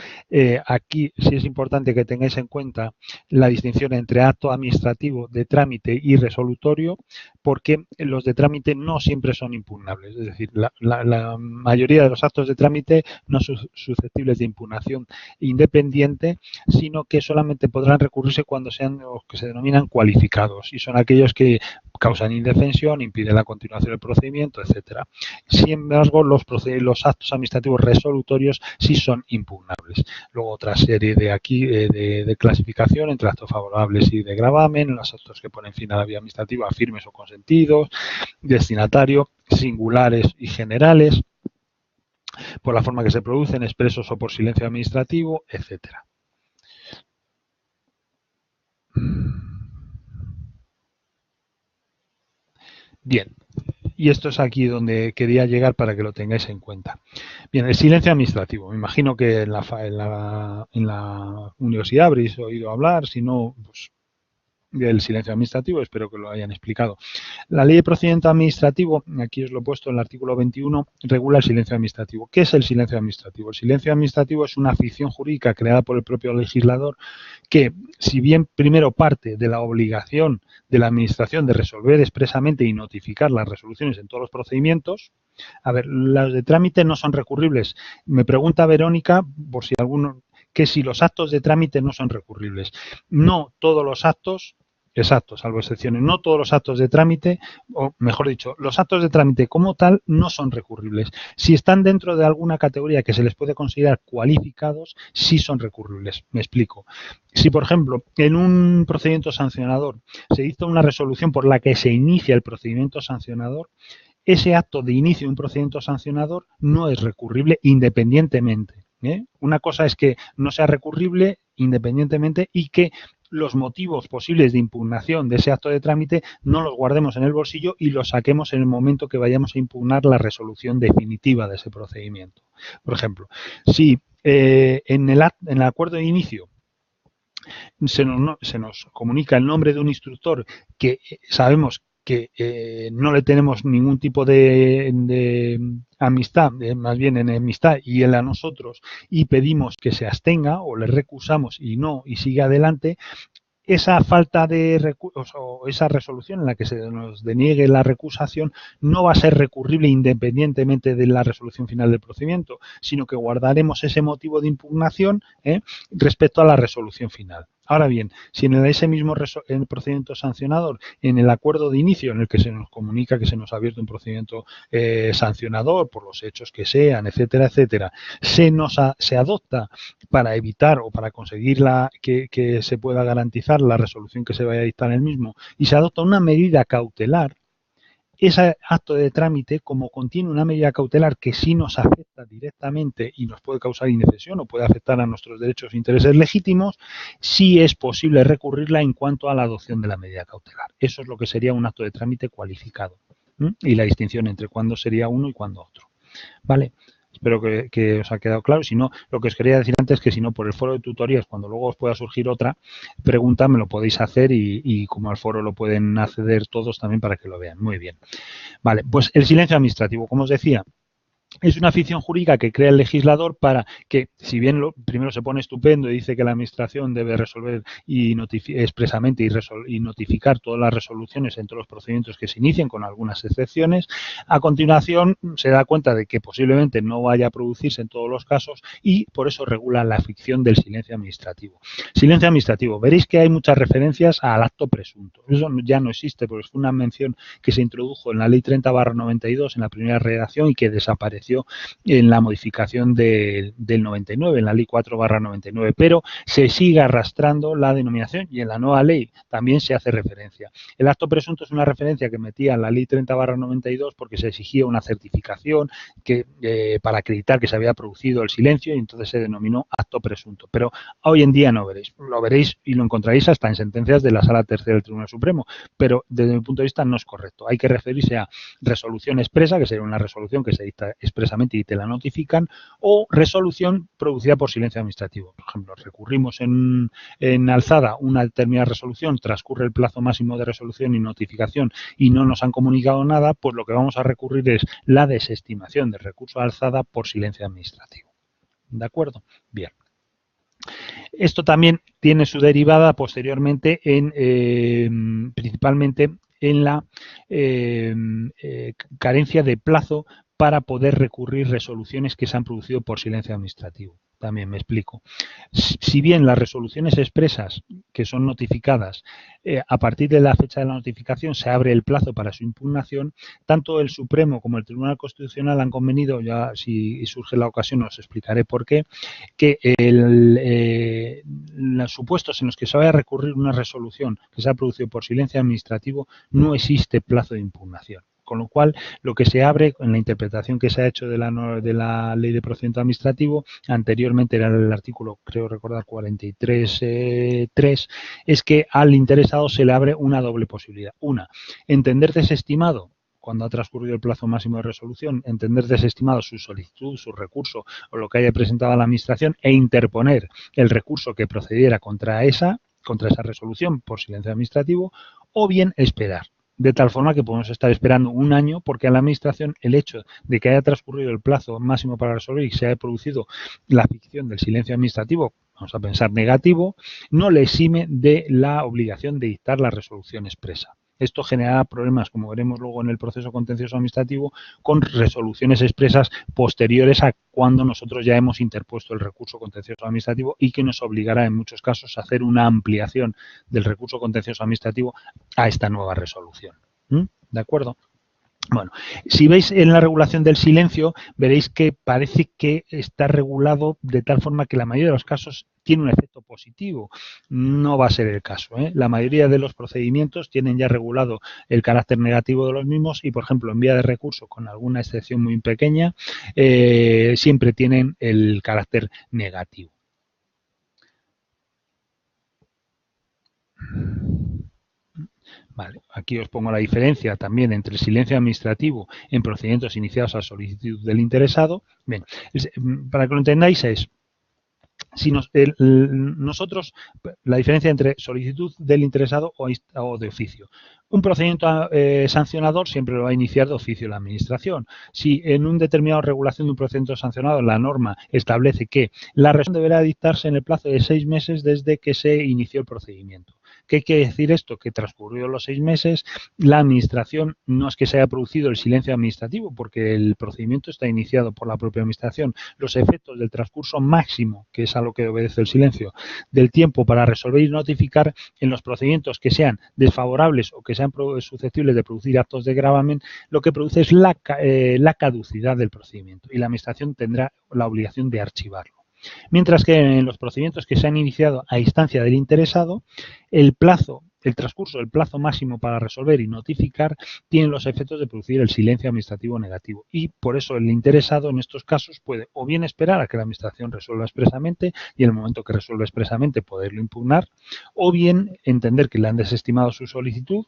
Aquí sí es importante que tengáis en cuenta la distinción entre acto administrativo de trámite y resolutorio, porque los de trámite no siempre son impugnables. Es decir, la mayoría de los actos de trámite no son susceptibles de impugnación independiente, sino que solamente podrán recurrirse cuando sean los que se denominan cualificados, y son aquellos que causan indefensión, impiden la continuación del procedimiento, etcétera. Sin embargo, los actos administrativos resolutorios sí son impugnables. Luego otra serie de clasificación entre actos favorables y de gravamen, los actos que ponen fin a la vía administrativa, firmes o consentidos, destinatario, singulares y generales, por la forma que se producen, expresos o por silencio administrativo, etcétera. Bien, y esto es aquí donde quería llegar para que lo tengáis en cuenta. Bien, el silencio administrativo. Me imagino que en la universidad habréis oído hablar, si no, pues del silencio administrativo, espero que lo hayan explicado. La ley de procedimiento administrativo, aquí os lo he puesto en el artículo 21, regula el silencio administrativo. ¿Qué es el silencio administrativo? El silencio administrativo es una ficción jurídica creada por el propio legislador que, si bien primero parte de la obligación de la Administración de resolver expresamente y notificar las resoluciones en todos los procedimientos, a ver, las de trámite no son recurribles. Me pregunta Verónica, por si alguno, que si los actos de trámite no son recurribles. No todos los actos, exacto, salvo excepciones, no todos los actos de trámite, o mejor dicho, los actos de trámite como tal no son recurribles. Si están dentro de alguna categoría que se les puede considerar cualificados, sí son recurribles. Me explico. Si, por ejemplo, en un procedimiento sancionador se hizo una resolución por la que se inicia el procedimiento sancionador, ese acto de inicio de un procedimiento sancionador no es recurrible independientemente. Una cosa es que no sea recurrible independientemente y que los motivos posibles de impugnación de ese acto de trámite no los guardemos en el bolsillo y los saquemos en el momento que vayamos a impugnar la resolución definitiva de ese procedimiento. Por ejemplo, si en el acuerdo de inicio se nos comunica el nombre de un instructor que sabemos que no le tenemos ningún tipo de amistad, más bien enemistad, y él a nosotros, y pedimos que se abstenga o le recusamos y no, y sigue adelante, esa falta de recursos o esa resolución en la que se nos deniegue la recusación no va a ser recurrible independientemente de la resolución final del procedimiento, sino que guardaremos ese motivo de impugnación respecto a la resolución final. Ahora bien, si en ese mismo procedimiento sancionador, en el acuerdo de inicio en el que se nos comunica que se nos ha abierto un procedimiento sancionador por los hechos que sean, etcétera, etcétera, se adopta para evitar o para conseguir que se pueda garantizar la resolución que se vaya a dictar en el mismo y se adopta una medida cautelar, ese acto de trámite, como contiene una medida cautelar que sí nos afecta directamente y nos puede causar indefensión o puede afectar a nuestros derechos e intereses legítimos, sí es posible recurrirla en cuanto a la adopción de la medida cautelar. Eso es lo que sería un acto de trámite cualificado. Y la distinción entre cuándo sería uno y cuándo otro. ¿Vale? Espero que os ha quedado claro. Si no, lo que os quería decir antes es que si no, por el foro de tutorías, cuando luego os pueda surgir otra pregunta, me lo podéis hacer y como al foro lo pueden acceder todos también para que lo vean. Muy bien. Vale, pues el silencio administrativo, como os decía, es una ficción jurídica que crea el legislador para que, si bien primero se pone estupendo y dice que la Administración debe resolver expresamente y notificar todas las resoluciones en todos los procedimientos que se inicien, con algunas excepciones, a continuación se da cuenta de que posiblemente no vaya a producirse en todos los casos y por eso regula la ficción del silencio administrativo. Silencio administrativo. Veréis que hay muchas referencias al acto presunto. Eso ya no existe porque fue una mención que se introdujo en la Ley 30/92 en la primera redacción y que desapareció en la modificación del 99, en la Ley 4/99, pero se sigue arrastrando la denominación y en la nueva ley también se hace referencia. El acto presunto es una referencia que metía en la Ley 30/92 porque se exigía una certificación para acreditar que se había producido el silencio y entonces se denominó acto presunto. Pero hoy en día no veréis. Lo veréis y lo encontraréis hasta en sentencias de la Sala Tercera del Tribunal Supremo, pero desde mi punto de vista no es correcto. Hay que referirse a resolución expresa, que sería una resolución que se dicta expresamente y te la notifican, o resolución producida por silencio administrativo. Por ejemplo, recurrimos en alzada una determinada resolución, transcurre el plazo máximo de resolución y notificación y no nos han comunicado nada, pues lo que vamos a recurrir es la desestimación del recurso de alzada por silencio administrativo. ¿De acuerdo? Bien. Esto también tiene su derivada posteriormente principalmente en la carencia de plazo para poder recurrir resoluciones que se han producido por silencio administrativo. También me explico. Si bien las resoluciones expresas que son notificadas a partir de la fecha de la notificación se abre el plazo para su impugnación, tanto el Supremo como el Tribunal Constitucional han convenido, ya si surge la ocasión os explicaré por qué, que los supuestos en los que se vaya a recurrir una resolución que se ha producido por silencio administrativo no existe plazo de impugnación. Con lo cual, lo que se abre en la interpretación que se ha hecho de la Ley de Procedimiento Administrativo, anteriormente era el artículo, creo recordar, 43.3, es que al interesado se le abre una doble posibilidad. Una, entender desestimado cuando ha transcurrido el plazo máximo de resolución, entender desestimado su solicitud, su recurso o lo que haya presentado a la Administración e interponer el recurso que procediera contra contra esa resolución por silencio administrativo, o bien esperar. De tal forma que podemos estar esperando un año porque a la Administración el hecho de que haya transcurrido el plazo máximo para resolver y se haya producido la ficción del silencio administrativo, vamos a pensar negativo, no le exime de la obligación de dictar la resolución expresa. Esto generará problemas, como veremos luego en el proceso contencioso administrativo, con resoluciones expresas posteriores a cuando nosotros ya hemos interpuesto el recurso contencioso administrativo y que nos obligará en muchos casos a hacer una ampliación del recurso contencioso administrativo a esta nueva resolución. ¿De acuerdo? Bueno, si veis en la regulación del silencio, veréis que parece que está regulado de tal forma que la mayoría de los casos tiene un efecto positivo. No va a ser el caso, ¿eh? La mayoría de los procedimientos tienen ya regulado el carácter negativo de los mismos y, por ejemplo, en vía de recurso, con alguna excepción muy pequeña, siempre tienen el carácter negativo. Vale, aquí os pongo la diferencia también entre el silencio administrativo en procedimientos iniciados a solicitud del interesado. Bien, para que lo entendáis es, si nosotros, la diferencia entre solicitud del interesado o de oficio. Un procedimiento sancionador siempre lo va a iniciar de oficio la Administración. Si en una determinada regulación de un procedimiento sancionado la norma establece que la resolución deberá dictarse en el plazo de 6 meses desde que se inició el procedimiento. ¿Qué quiere decir esto? Que transcurridos los 6 meses, la Administración no es que se haya producido el silencio administrativo, porque el procedimiento está iniciado por la propia Administración. Los efectos del transcurso máximo, que es a lo que obedece el silencio, del tiempo para resolver y notificar en los procedimientos que sean desfavorables o que sean susceptibles de producir actos de gravamen, lo que produce es la caducidad del procedimiento y la Administración tendrá la obligación de archivarlo. Mientras que en los procedimientos que se han iniciado a instancia del interesado, el transcurso del plazo máximo para resolver y notificar tiene los efectos de producir el silencio administrativo negativo y por eso el interesado en estos casos puede o bien esperar a que la Administración resuelva expresamente y en el momento que resuelva expresamente poderlo impugnar, o bien entender que le han desestimado su solicitud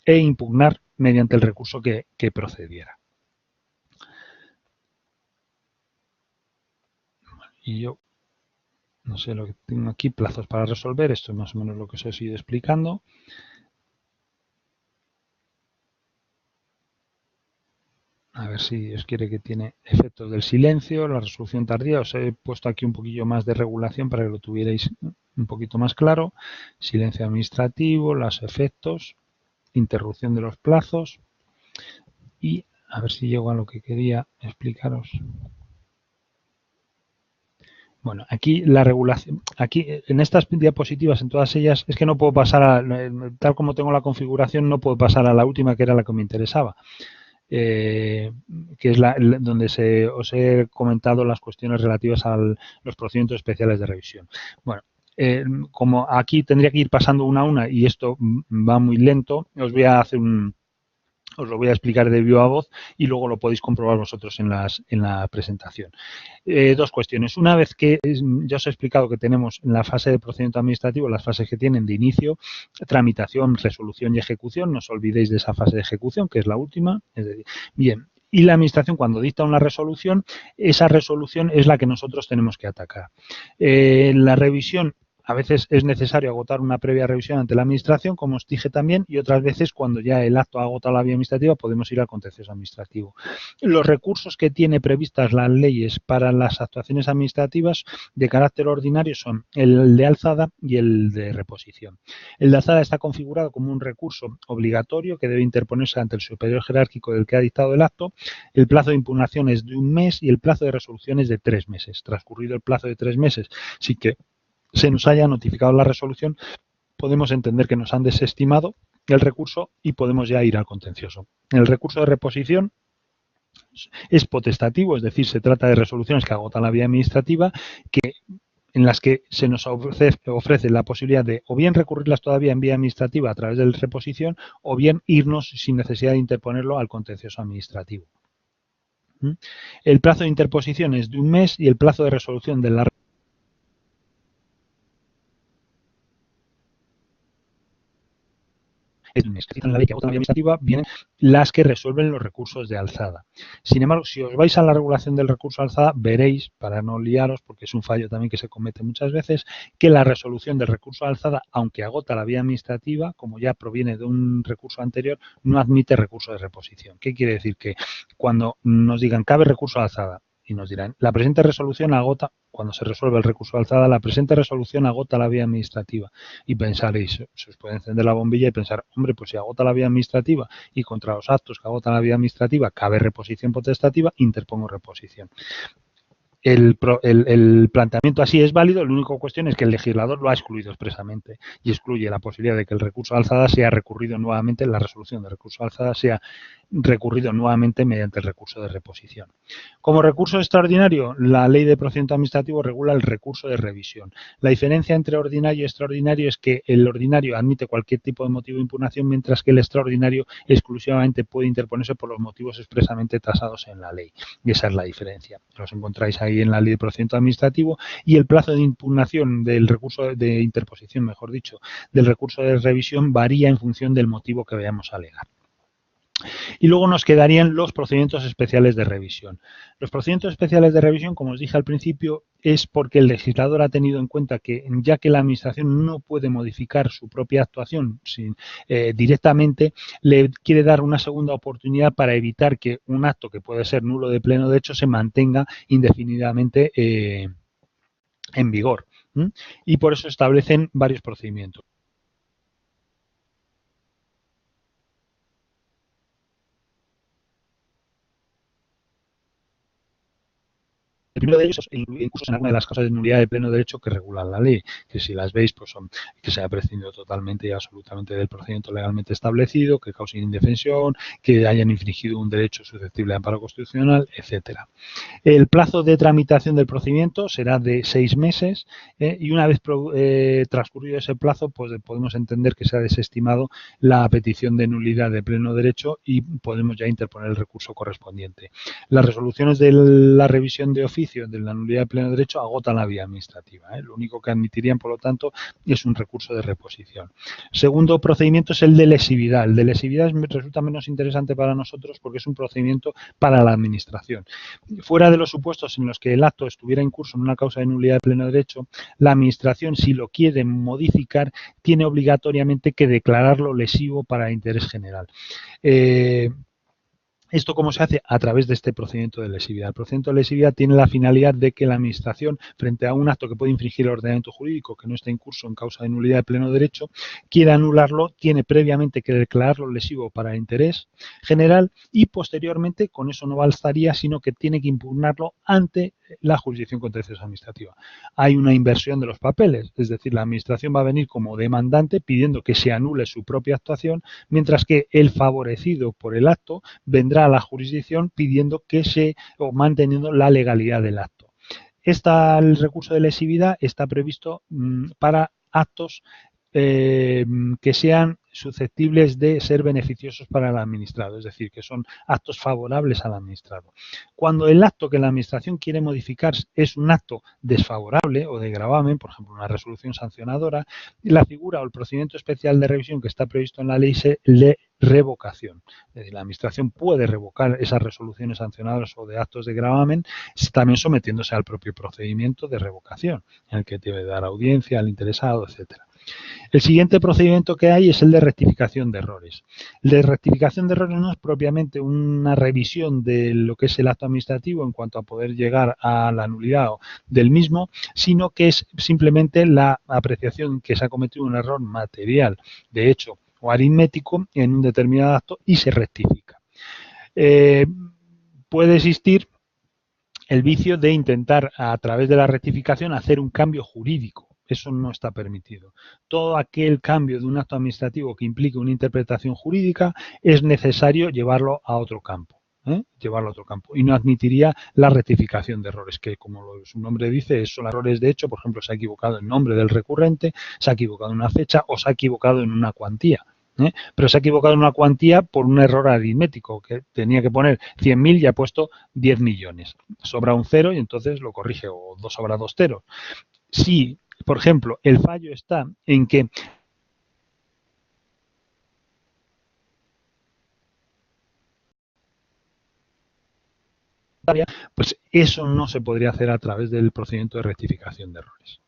e impugnar mediante el recurso que procediera. Y yo no sé lo que tengo aquí, plazos para resolver, esto es más o menos lo que os he ido explicando. A ver si os quiere que tiene efectos del silencio, la resolución tardía. Os he puesto aquí un poquillo más de regulación para que lo tuvierais un poquito más claro. Silencio administrativo, los efectos, interrupción de los plazos y a ver si llego a lo que quería explicaros. Bueno, aquí la regulación, aquí en estas diapositivas, en todas ellas, es que no puedo pasar, tal como tengo la configuración, no puedo pasar a la última que era la que me interesaba. Que es donde os he comentado las cuestiones relativas a los procedimientos especiales de revisión. Bueno, como aquí tendría que ir pasando una a una y esto va muy lento, os voy a hacer os lo voy a explicar de viva voz y luego lo podéis comprobar vosotros en la presentación. Dos cuestiones. Una vez que ya os he explicado que tenemos en la fase de procedimiento administrativo las fases que tienen de inicio, tramitación, resolución y ejecución. No os olvidéis de esa fase de ejecución, que es la última. Bien. Y la Administración, cuando dicta una resolución, esa resolución es la que nosotros tenemos que atacar. La revisión, a veces es necesario agotar una previa revisión ante la Administración, como os dije también, y otras veces cuando ya el acto ha agotado la vía administrativa podemos ir al contencioso administrativo. Los recursos que tiene previstas las leyes para las actuaciones administrativas de carácter ordinario son el de alzada y el de reposición. El de alzada está configurado como un recurso obligatorio que debe interponerse ante el superior jerárquico del que ha dictado el acto. El plazo de impugnación es de 1 mes y el plazo de resolución es de 3 meses. Transcurrido el plazo de 3 meses, sí que se nos haya notificado la resolución, podemos entender que nos han desestimado el recurso y podemos ya ir al contencioso. El recurso de reposición es potestativo, es decir, se trata de resoluciones que agotan la vía administrativa, en las que se nos ofrece la posibilidad de o bien recurrirlas todavía en vía administrativa a través de la reposición o bien irnos sin necesidad de interponerlo al contencioso administrativo. El plazo de interposición es de 1 mes y el plazo de resolución de la es de 1 mes que citan la ley que agota la vía administrativa vienen las que resuelven los recursos de alzada. Sin embargo, si os vais a la regulación del recurso de alzada, veréis, para no liaros, porque es un fallo también que se comete muchas veces, que la resolución del recurso de alzada, aunque agota la vía administrativa, como ya proviene de un recurso anterior, no admite recurso de reposición. ¿Qué quiere decir? Que cuando nos digan cabe recurso de alzada y nos dirán la presente resolución agota, cuando se resuelve el recurso de alzada, la presente resolución agota la vía administrativa. Y pensaréis, se os puede encender la bombilla y pensar, hombre, pues si agota la vía administrativa y contra los actos que agotan la vía administrativa cabe reposición potestativa, interpongo reposición. El planteamiento así es válido, la única cuestión es que el legislador lo ha excluido expresamente y excluye la posibilidad de que el recurso de alzada sea recurrido nuevamente, la resolución de recurso de alzada sea recurrido nuevamente mediante el recurso de reposición. Como recurso extraordinario, la Ley de Procedimiento Administrativo regula el recurso de revisión. La diferencia entre ordinario y extraordinario es que el ordinario admite cualquier tipo de motivo de impugnación, mientras que el extraordinario exclusivamente puede interponerse por los motivos expresamente tasados en la ley. Y esa es la diferencia. Los encontráis ahí en la Ley de Procedimiento Administrativo, y el plazo de impugnación del recurso de interposición, mejor dicho, del recurso de revisión varía en función del motivo que vayamos a alegar. Y luego nos quedarían los procedimientos especiales de revisión. Los procedimientos especiales de revisión, como os dije al principio, es porque el legislador ha tenido en cuenta que, ya que la Administración no puede modificar su propia actuación directamente, le quiere dar una segunda oportunidad para evitar que un acto que puede ser nulo de pleno derecho se mantenga indefinidamente en vigor. Y por eso establecen varios procedimientos. El primero de ellos es incluso en alguna de las causas de nulidad de pleno derecho que regulan la ley, que si las veis, pues son que se haya prescindido totalmente y absolutamente del procedimiento legalmente establecido, que causen indefensión, que hayan infringido un derecho susceptible de amparo constitucional, etcétera. El plazo de tramitación del procedimiento será de 6 meses y una vez transcurrido ese plazo, pues podemos entender que se ha desestimado la petición de nulidad de pleno derecho y podemos ya interponer el recurso correspondiente. Las resoluciones de la revisión de oficio de la nulidad de pleno derecho agotan la vía administrativa. Lo único que admitirían, por lo tanto, es un recurso de reposición. Segundo procedimiento es el de lesividad. El de lesividad resulta menos interesante para nosotros porque es un procedimiento para la Administración. Fuera de los supuestos en los que el acto estuviera en curso en una causa de nulidad de pleno derecho, la Administración, si lo quiere modificar, tiene obligatoriamente que declararlo lesivo para el interés general. ¿Esto cómo se hace? A través de este procedimiento de lesividad. El procedimiento de lesividad tiene la finalidad de que la Administración, frente a un acto que puede infringir el ordenamiento jurídico que no está en curso en causa de nulidad de pleno derecho, quiera anularlo, tiene previamente que declararlo lesivo para el interés general y posteriormente, con eso no bastaría, sino que tiene que impugnarlo ante la jurisdicción contenciosa administrativa. Hay una inversión de los papeles, es decir, la Administración va a venir como demandante pidiendo que se anule su propia actuación, mientras que el favorecido por el acto vendrá a la jurisdicción pidiendo que o manteniendo la legalidad del acto. El recurso de lesividad está previsto para actos que sean susceptibles de ser beneficiosos para el administrado, es decir, que son actos favorables al administrado. Cuando el acto que la Administración quiere modificar es un acto desfavorable o de gravamen, por ejemplo, una resolución sancionadora, la figura o el procedimiento especial de revisión que está previsto en la ley es el de revocación. Es decir, la Administración puede revocar esas resoluciones sancionadoras o de actos de gravamen, también sometiéndose al propio procedimiento de revocación, en el que debe dar audiencia al interesado, etcétera. El siguiente procedimiento que hay es el de rectificación de errores. El de rectificación de errores no es propiamente una revisión de lo que es el acto administrativo en cuanto a poder llegar a la nulidad del mismo, sino que es simplemente la apreciación que se ha cometido un error material, de hecho, o aritmético en un determinado acto y se rectifica. Puede existir el vicio de intentar, a través de la rectificación, hacer un cambio jurídico. Eso no está permitido. Todo aquel cambio de un acto administrativo que implique una interpretación jurídica es necesario llevarlo a otro campo. Llevarlo a otro campo. Y no admitiría la rectificación de errores, que como su nombre dice, son errores de hecho. Por ejemplo, se ha equivocado el nombre del recurrente, se ha equivocado en una fecha o se ha equivocado en una cuantía. Pero se ha equivocado en una cuantía por un error aritmético, que tenía que poner 100.000 y ha puesto 10 millones. Sobra un cero y entonces lo corrige, o sobra dos ceros. Si, por ejemplo, el fallo está en que pues eso no se podría hacer a través del procedimiento de rectificación de errores.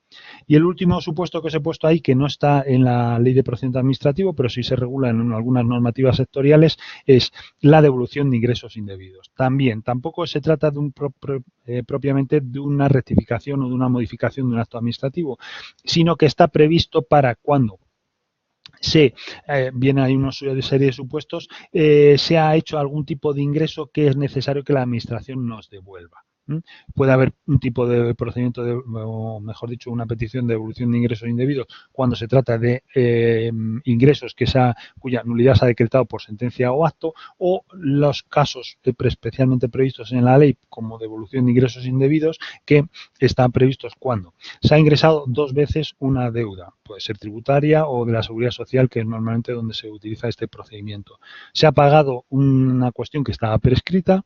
Y el último supuesto que os he puesto ahí, que no está en la Ley de Procedimiento Administrativo, pero sí se regula en algunas normativas sectoriales, es la devolución de ingresos indebidos. También, tampoco se trata de propiamente de una rectificación o de una modificación de un acto administrativo, sino que está previsto para cuando viene ahí una serie de supuestos, se ha hecho algún tipo de ingreso que es necesario que la Administración nos devuelva. Puede haber un tipo de procedimiento, o mejor dicho, una petición de devolución de ingresos indebidos cuando se trata de ingresos cuya nulidad se ha decretado por sentencia o acto, o los casos especialmente previstos en la ley como devolución de ingresos indebidos que están previstos cuando se ha ingresado 2 veces una deuda, puede ser tributaria o de la seguridad social, que es normalmente donde se utiliza este procedimiento. Se ha pagado una cuestión que estaba prescrita,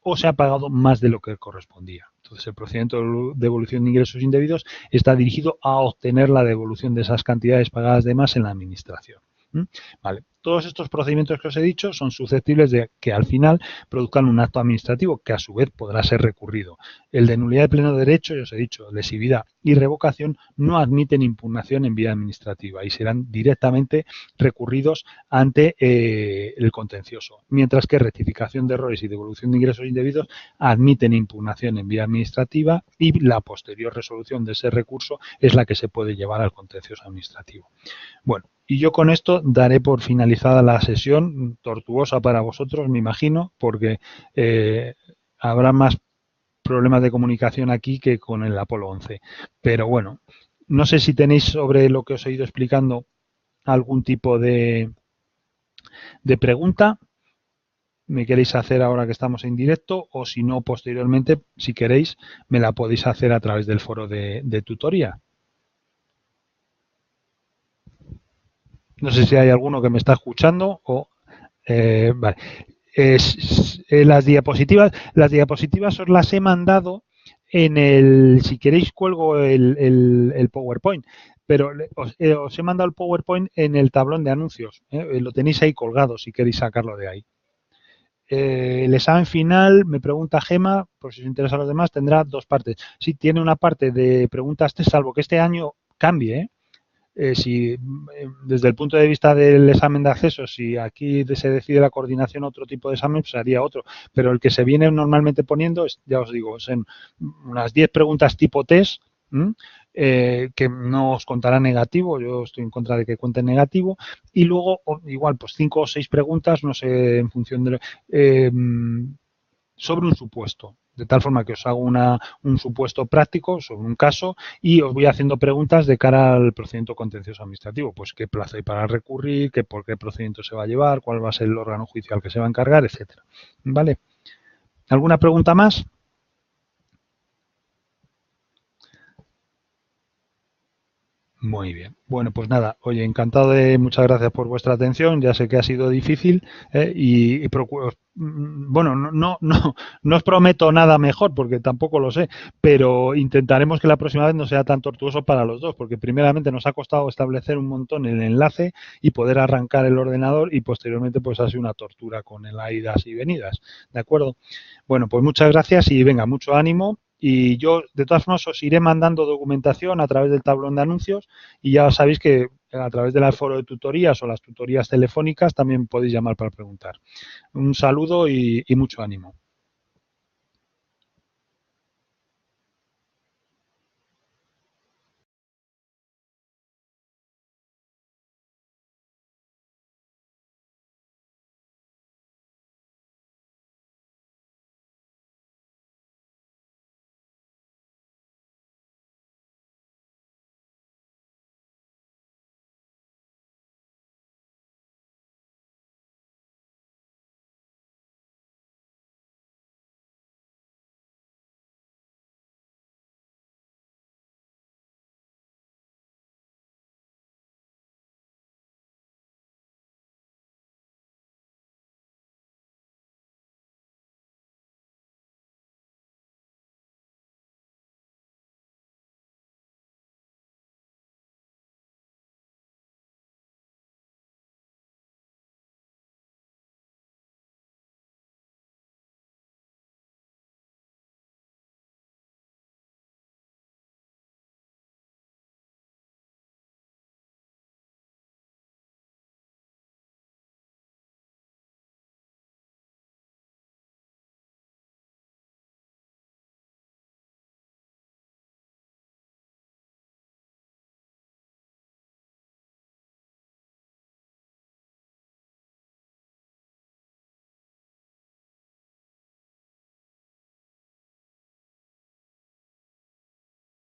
o se ha pagado más de lo que correspondía. Entonces, el procedimiento de devolución de ingresos indebidos está dirigido a obtener la devolución de esas cantidades pagadas de más en la Administración. Vale. Todos estos procedimientos que os he dicho son susceptibles de que al final produzcan un acto administrativo que a su vez podrá ser recurrido. El de nulidad de pleno derecho, ya os he dicho, lesividad y revocación no admiten impugnación en vía administrativa y serán directamente recurridos ante el contencioso, mientras que rectificación de errores y devolución de ingresos indebidos admiten impugnación en vía administrativa y la posterior resolución de ese recurso es la que se puede llevar al contencioso administrativo. Bueno, y yo con esto daré por finalizada la sesión, tortuosa para vosotros, me imagino, porque habrá más problemas de comunicación aquí que con el Apolo 11. Pero bueno, no sé si tenéis sobre lo que os he ido explicando algún tipo de pregunta. ¿Me queréis hacer ahora que estamos en directo? O si no, posteriormente, si queréis, me la podéis hacer a través del foro de tutoría. No sé si hay alguno que me está escuchando o... vale. Las diapositivas os las he mandado en si queréis cuelgo el PowerPoint, pero os he mandado el PowerPoint en el tablón de anuncios, lo tenéis ahí colgado si queréis sacarlo de ahí. El examen final, me pregunta Gema, por si os interesa a los demás, tendrá 2 partes. Sí, tiene una parte de preguntas test, salvo que este año cambie, si desde el punto de vista del examen de acceso, si aquí se decide la coordinación otro tipo de examen, pues haría otro. Pero el que se viene normalmente poniendo, ya os digo, son unas 10 preguntas tipo test, que no os contará negativo, yo estoy en contra de que cuente negativo, y luego igual pues 5 o 6 preguntas, no sé, en función de sobre un supuesto, de tal forma que os hago un supuesto práctico sobre un caso y os voy haciendo preguntas de cara al procedimiento contencioso administrativo, pues qué plazo hay para recurrir, por qué procedimiento se va a llevar, cuál va a ser el órgano judicial que se va a encargar, etcétera. ¿Vale? ¿Alguna pregunta más? Muy bien. Bueno, pues nada, oye, encantado muchas gracias por vuestra atención. Ya sé que ha sido difícil y procuro, bueno, no os prometo nada mejor porque tampoco lo sé, pero intentaremos que la próxima vez no sea tan tortuoso para los dos, porque primeramente nos ha costado establecer un montón el enlace y poder arrancar el ordenador y posteriormente pues ha sido una tortura con el idas y venidas. ¿De acuerdo? Bueno, pues muchas gracias y venga, mucho ánimo. Y yo, de todas formas, os iré mandando documentación a través del tablón de anuncios y ya sabéis que a través del foro de tutorías o las tutorías telefónicas también podéis llamar para preguntar. Un saludo y mucho ánimo.